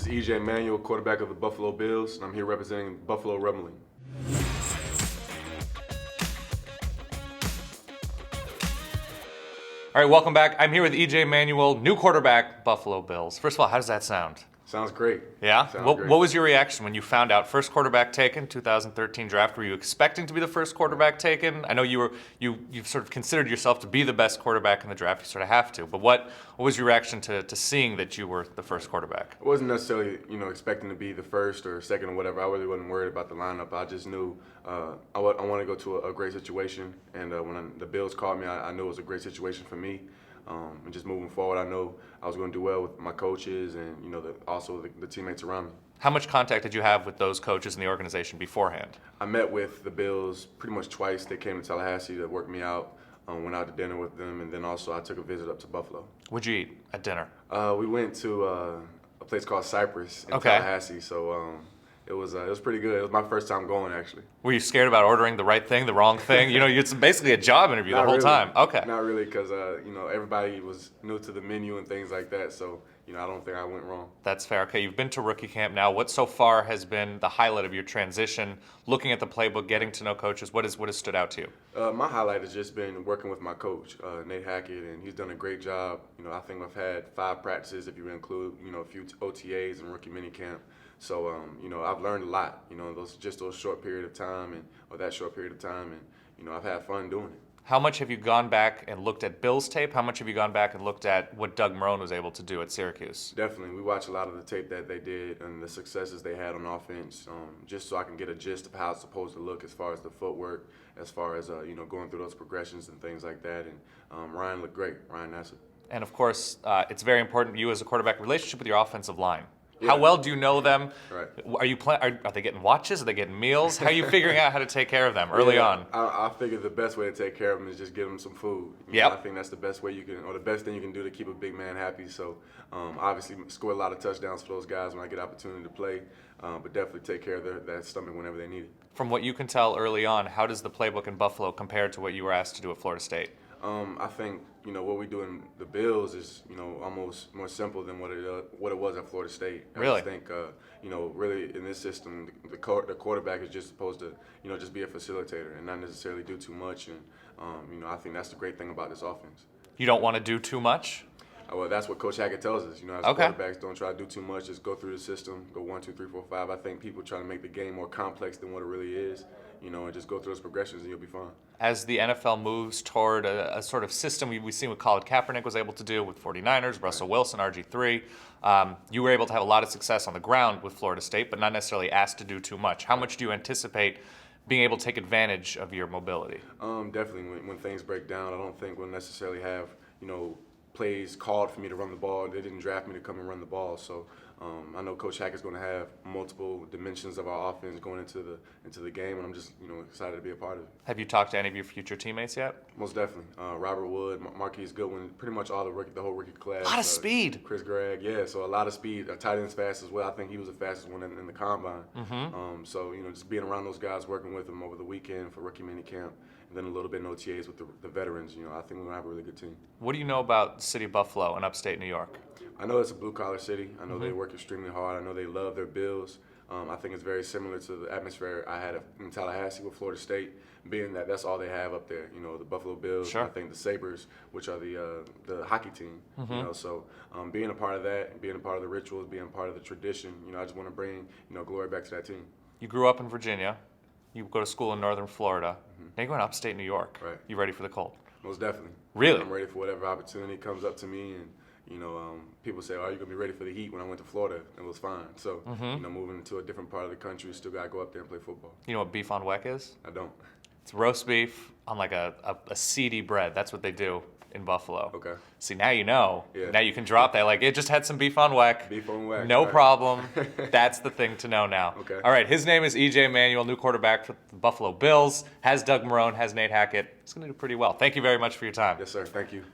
is EJ Manuel, quarterback of the Buffalo Bills, and I'm here representing Buffalo Rumblings. All right, welcome back. I'm here with EJ Manuel, new quarterback, Buffalo Bills. First of all, how does that sound? Sounds great. Yeah? Sounds great. What was your reaction when you found out first quarterback taken, 2013 draft? Were you expecting to be the first quarterback taken? I know you've sort of considered yourself to be the best quarterback in the draft. You sort of have to. But what was your reaction to seeing that you were the first quarterback? I wasn't necessarily, expecting to be the first or second or whatever. I really wasn't worried about the lineup. I just knew I want to go to a great situation. And when the Bills called me, I knew it was a great situation for me. And just moving forward, I know I was going to do well with my coaches and also the teammates around me. How much contact did you have with those coaches in the organization beforehand? I met with the Bills pretty much twice. They came to Tallahassee to work me out. Went out to dinner with them, and then also I took a visit up to Buffalo. What'd you eat at dinner? We went to a place called Cypress in Tallahassee. So it was pretty good. It was my first time going, actually. Were you scared about ordering the right thing, the wrong thing? It's basically a job interview the whole time. Okay. Not really, because everybody was new to the menu and things like that. So I don't think I went wrong. That's fair. Okay, you've been to rookie camp now. What so far has been the highlight of your transition? Looking at the playbook, getting to know coaches, what has stood out to you? My highlight has just been working with my coach, Nate Hackett, and he's done a great job. I think I've had 5 practices, if you include a few OTAs and rookie minicamp. So I've learned a lot. Those short period of time that short period of time, and I've had fun doing it. How much have you gone back and looked at Bills tape? How much have you gone back and looked at what Doug Marrone was able to do at Syracuse? Definitely. We watch a lot of the tape that they did and the successes they had on offense, just so I can get a gist of how it's supposed to look as far as the footwork, as far as going through those progressions and things like that. And Ryan looked great, Ryan Nassib. And of course, it's very important, you as a quarterback, relationship with your offensive line. Yeah. How well do you know them? Right. Are they getting watches? Are they getting meals? How are you figuring out how to take care of them early on? I figured the best way to take care of them is just give them some food. Yep. I think that's the best way the best thing you can do to keep a big man happy. So obviously score a lot of touchdowns for those guys when I get opportunity to play, but definitely take care of that stomach whenever they need it. From what you can tell early on, how does the playbook in Buffalo compare to what you were asked to do at Florida State? I think what we do in the Bills is almost more simple than what it was at Florida State. Really? I just think really in this system the quarterback is just supposed to just be a facilitator and not necessarily do too much. And I think that's the great thing about this offense. You don't want to do too much? Well, that's what Coach Hackett tells us. As quarterbacks, don't try to do too much. Just go through the system. Go 1, 2, 3, 4, 5. I think people try to make the game more complex than what it really is. And just go through those progressions and you'll be fine. As the NFL moves toward a sort of system we've seen what Colin Kaepernick was able to do with 49ers, Russell Wilson, RG3, you were able to have a lot of success on the ground with Florida State, but not necessarily asked to do too much. How much do you anticipate being able to take advantage of your mobility? Definitely. When things break down, I don't think we'll necessarily have, plays called for me to run the ball. They didn't draft me to come and run the ball. So I know Coach Hackett's going to have multiple dimensions of our offense going into the game, and I'm just excited to be a part of it. Have you talked to any of your future teammates yet? Most definitely. Robert Wood, Marquise Goodwin, pretty much all the whole rookie class. A lot of speed. Chris Gregg, yeah. So a lot of speed. Tight end's fast as well. I think he was the fastest one in the combine. Mm-hmm. So just being around those guys, working with them over the weekend for rookie minicamp, and then a little bit in OTAs with the veterans. I think we're going to have a really good team. What do you know about the city of Buffalo and upstate New York? I know it's a blue-collar city. I know they work extremely hard. I know they love their Bills. I think it's very similar to the atmosphere I had in Tallahassee with Florida State, being that that's all they have up there. The Buffalo Bills. Sure. I think the Sabres, which are the hockey team. Mm-hmm. So being a part of that, being a part of the rituals, being a part of the tradition. I just want to bring glory back to that team. You grew up in Virginia. You go to school in northern Florida. Mm-hmm. Now you're going to upstate New York. Right. You ready for the cold? Most definitely. Really? I'm ready for whatever opportunity comes up to me. And people say, "Are you gonna be ready for the heat?" When I went to Florida, it was fine. So moving to a different part of the country, still gotta go up there and play football. You know what beef on weck is? I don't. It's roast beef on like a seedy bread. That's what they do in Buffalo. Okay. See, now you know. Yeah. Now you can drop that. Like, it just had some beef on weck. Beef on weck. No right. problem. That's the thing to know now. Okay. All right, his name is EJ Manuel, new quarterback for the Buffalo Bills. Has Doug Marrone, has Nate Hackett. He's going to do pretty well. Thank you very much for your time. Yes, sir. Thank you.